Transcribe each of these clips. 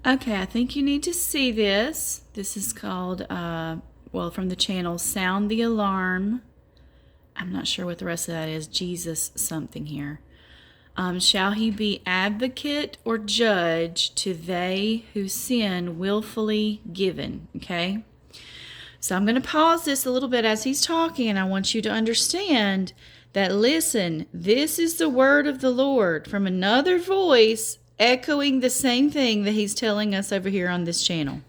Okay, I think you need to see this. This is called, from the channel Sound the Alarm. I'm not sure what the rest of that is. Jesus something here. Shall he be advocate or judge to they who sin willfully given? Okay? So I'm going to pause this a little bit as he's talking, and I want you to understand that, listen, this is the word of the Lord from another voice echoing the same thing that he's telling us over here on this channel.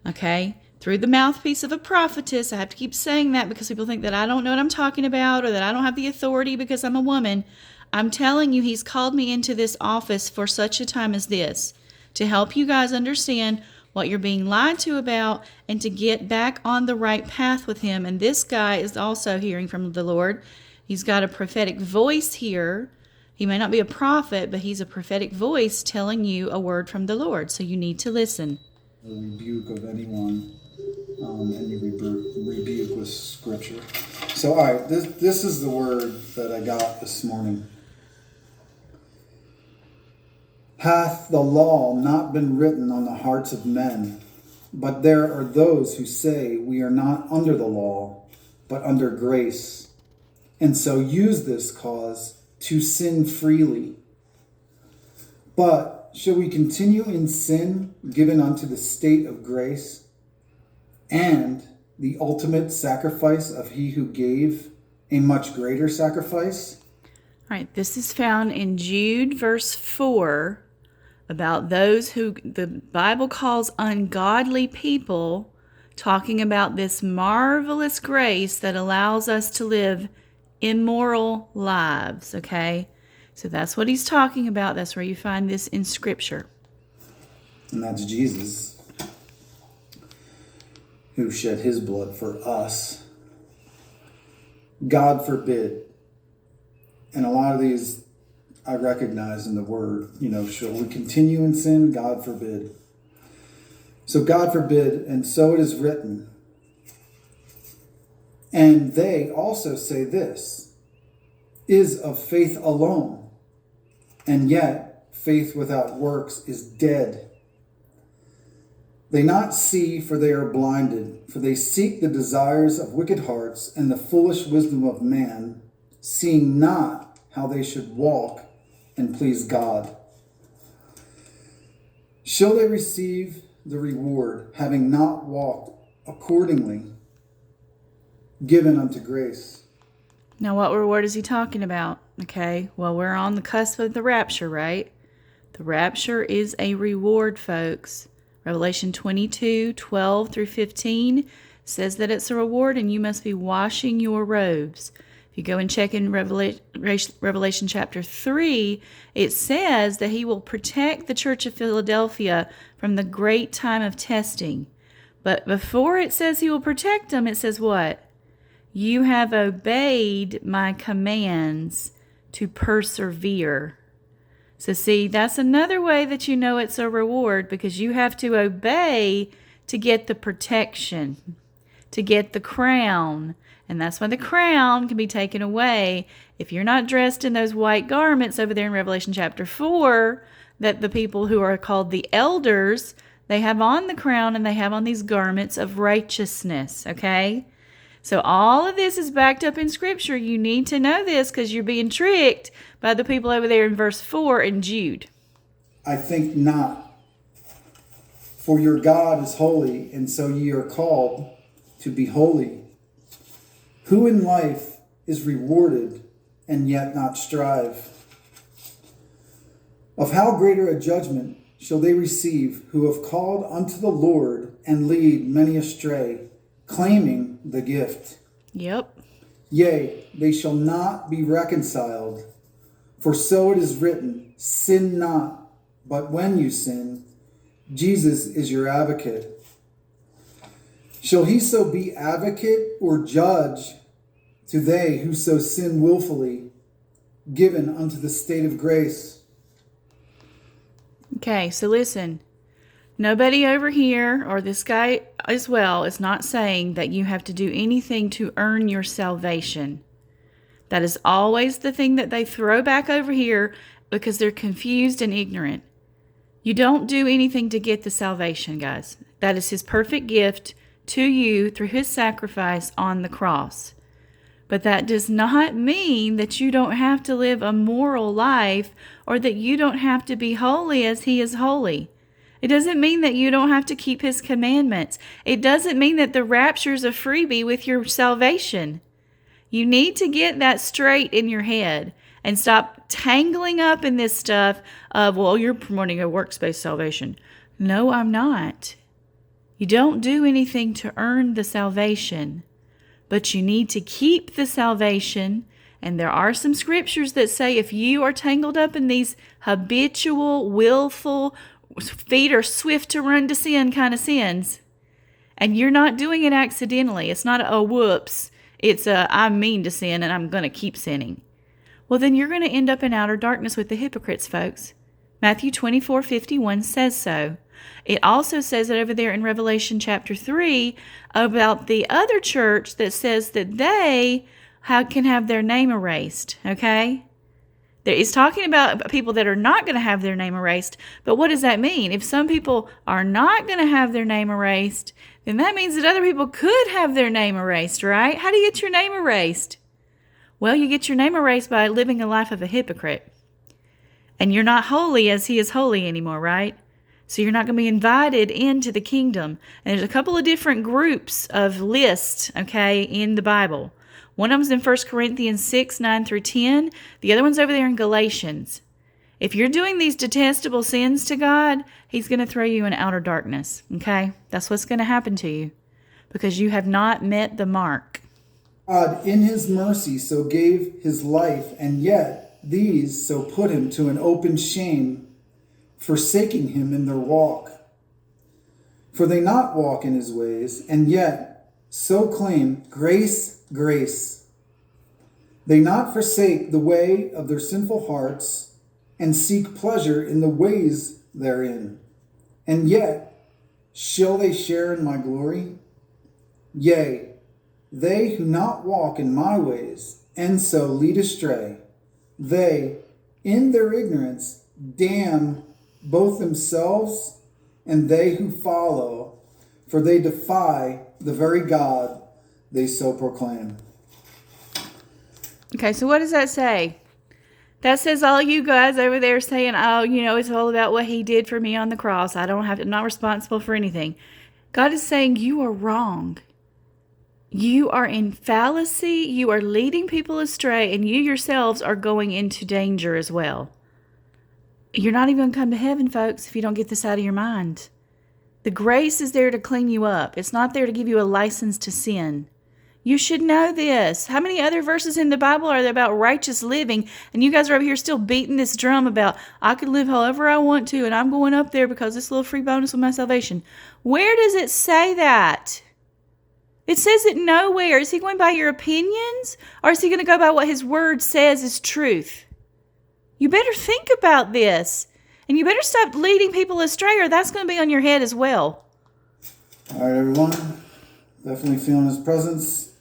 Okay? Through the mouthpiece of a prophetess. I have to keep saying that because people think that I don't know what I'm talking about or that I don't have the authority because I'm a woman. I'm telling you, he's called me into this office for such a time as this to help you guys understand what you're being lied to about and to get back on the right path with him. And this guy is also hearing from the Lord. He's got a prophetic voice here. He may not be a prophet, but he's a prophetic voice telling you a word from the Lord. So you need to listen. A rebuke of anyone, any rebuke with scripture. So, all right, this is the word that I got this morning. Hath the law not been written on the hearts of men? But there are those who say we are not under the law, but under grace, and so use this cause to sin freely. But shall we continue in sin given unto the state of grace and the ultimate sacrifice of he who gave a much greater sacrifice? All right, this is found in Jude verse 4 about those who the Bible calls ungodly people, talking about this marvelous grace that allows us to live immoral lives, okay? So that's what he's talking about. That's where you find this in Scripture. And that's Jesus, who shed his blood for us. God forbid. And a lot of these I recognize in the word, shall we continue in sin? God forbid. So God forbid, and so it is written. And they also say this, is of faith alone, and yet faith without works is dead. They not see, for they are blinded, for they seek the desires of wicked hearts and the foolish wisdom of man, seeing not how they should walk and please God. Shall they receive the reward, having not walked accordingly, given unto grace? Now, what reward is he talking about? Okay, well, we're on the cusp of the rapture, right? The rapture is a reward, folks. Revelation 22:12 through 15 says that it's a reward and you must be washing your robes. If you go and check in Revelation chapter 3, it says that he will protect the church of Philadelphia from the great time of testing. But before it says he will protect them, it says what? You have obeyed my commands to persevere. So see, that's another way that you know it's a reward, because you have to obey to get the protection, to get the crown. And that's why the crown can be taken away if you're not dressed in those white garments over there in Revelation chapter 4, that the people who are called the elders, they have on the crown and they have on these garments of righteousness, okay? So all of this is backed up in Scripture. You need to know this because you're being tricked by the people over there in verse 4 in Jude. I think not. For your God is holy, and so ye are called to be holy. Who in life is rewarded and yet not strive? Of how greater a judgment shall they receive who have called unto the Lord and lead many astray, claiming the gift? Yep. Yea, they shall not be reconciled. For so it is written, sin not, but when you sin, Jesus is your advocate. Shall he so be advocate or judge to they who so sin willfully, given unto the state of grace? Okay, so listen. Nobody over here, or this guy as well, is not saying that you have to do anything to earn your salvation. That is always the thing that they throw back over here because they're confused and ignorant. You don't do anything to get the salvation, guys. That is his perfect gift to you through his sacrifice on the cross. But that does not mean that you don't have to live a moral life or that you don't have to be holy as he is holy. It doesn't mean that you don't have to keep his commandments. It doesn't mean that the rapture is a freebie with your salvation. You need to get that straight in your head and stop tangling up in this stuff of, well, you're promoting a works-based salvation. No, I'm not. You don't do anything to earn the salvation, but you need to keep the salvation. And there are some scriptures that say if you are tangled up in these habitual, willful, feet are swift to run to sin kind of sins, and you're not doing it accidentally. It's not a whoops. It's I'm mean to sin and I'm going to keep sinning. Well, then you're going to end up in outer darkness with the hypocrites, folks. Matthew 24:51 says so. It also says it over there in Revelation chapter 3 about the other church that says that they can have their name erased, okay? It's talking about people that are not going to have their name erased, but what does that mean? If some people are not going to have their name erased, then that means that other people could have their name erased, right? How do you get your name erased? Well, you get your name erased by living a life of a hypocrite. And you're not holy as he is holy anymore, right? So you're not going to be invited into the kingdom. And there's a couple of different groups of lists, okay, in the Bible. One of them's in 1 Corinthians 6, 9 through 10. The other one's over there in Galatians. If you're doing these detestable sins to God, he's going to throw you in outer darkness, okay? That's what's going to happen to you because you have not met the mark. God in his mercy so gave his life, and yet these so put him to an open shame, forsaking him in their walk. For they not walk in his ways, and yet so claim grace, grace. They not forsake the way of their sinful hearts, and seek pleasure in the ways therein. And yet shall they share in my glory? Yea, they who not walk in my ways, and so lead astray, they, in their ignorance, damn both themselves and they who follow, for they defy the very God they so proclaim. Okay, so what does that say? That says all you guys over there saying, oh, it's all about what he did for me on the cross. I'm not responsible for anything. God is saying you are wrong. You are in fallacy, you are leading people astray, and you yourselves are going into danger as well. You're not even going to come to heaven, folks, if you don't get this out of your mind. The grace is there to clean you up. It's not there to give you a license to sin. You should know this. How many other verses in the Bible are there about righteous living? And you guys are over here still beating this drum about, I could live however I want to, and I'm going up there because this little free bonus with my salvation. Where does it say that? It says it nowhere. Is he going by your opinions? Or is he going to go by what his word says is truth? You better think about this. And you better stop leading people astray or that's going to be on your head as well. All right, everyone. Definitely feeling his presence.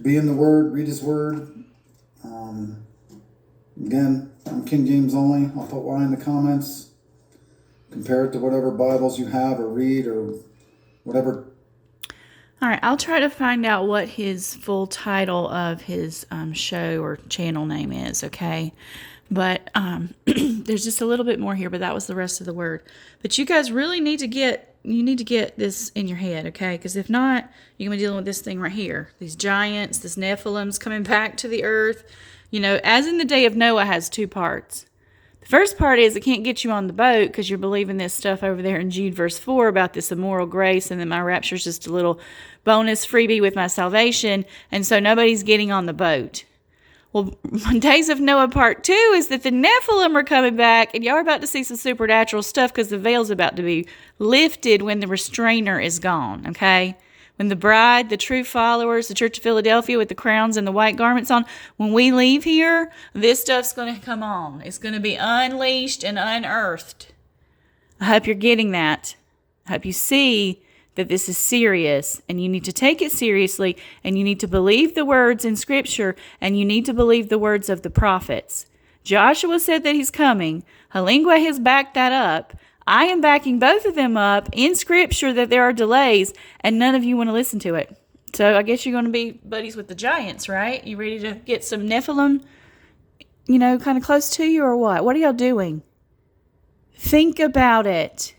Be in the word. Read his word. Again, I'm King James only. I'll put Y in the comments. Compare it to whatever Bibles you have or read or whatever. All right, I'll try to find out what his full title of his show or channel name is, okay? But there's just a little bit more here, but that was the rest of the word. But you guys really need to get this in your head, okay? Because if not, you're going to be dealing with this thing right here. These giants, this Nephilims coming back to the earth. As in the day of Noah has two parts. The first part is it can't get you on the boat because you're believing this stuff over there in Jude verse 4 about this immoral grace and then my rapture is just a little bonus freebie with my salvation, and so nobody's getting on the boat. Well, Days of Noah part 2 is that the Nephilim are coming back and y'all are about to see some supernatural stuff because the veil's about to be lifted when the restrainer is gone, okay? When the bride, the true followers, the Church of Philadelphia with the crowns and the white garments on, when we leave here, this stuff's going to come on. It's going to be unleashed and unearthed. I hope you're getting that. I hope you see that this is serious and you need to take it seriously and you need to believe the words in Scripture and you need to believe the words of the prophets. Joshua said that he's coming. Halingwe has backed that up. I am backing both of them up in Scripture that there are delays, and none of you want to listen to it. So I guess you're going to be buddies with the giants, right? You ready to get some Nephilim, kind of close to you, or what? What are y'all doing? Think about it.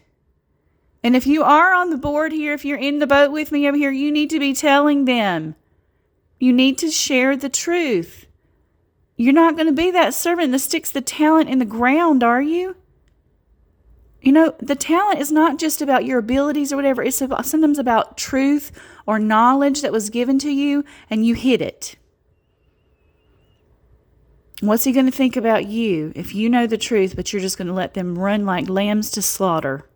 And if you are on the board here, if you're in the boat with me over here, you need to be telling them. You need to share the truth. You're not going to be that servant that sticks the talent in the ground, are you? The talent is not just about your abilities or whatever. It's sometimes about truth or knowledge that was given to you and you hid it. What's he going to think about you if you know the truth, but you're just going to let them run like lambs to slaughter?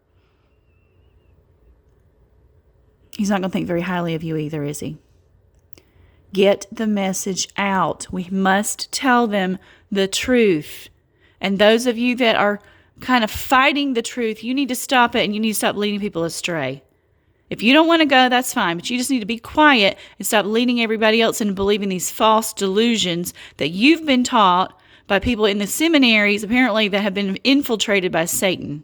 He's not going to think very highly of you either, is he? Get the message out. We must tell them the truth. And those of you that are kind of fighting the truth, you need to stop it and you need to stop leading people astray. If you don't want to go, that's fine, but you just need to be quiet and stop leading everybody else into believing these false delusions that you've been taught by people in the seminaries, apparently, that have been infiltrated by Satan,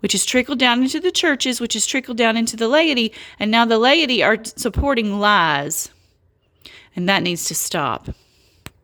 which has trickled down into the churches, which has trickled down into the laity, and now the laity are supporting lies. And that needs to stop.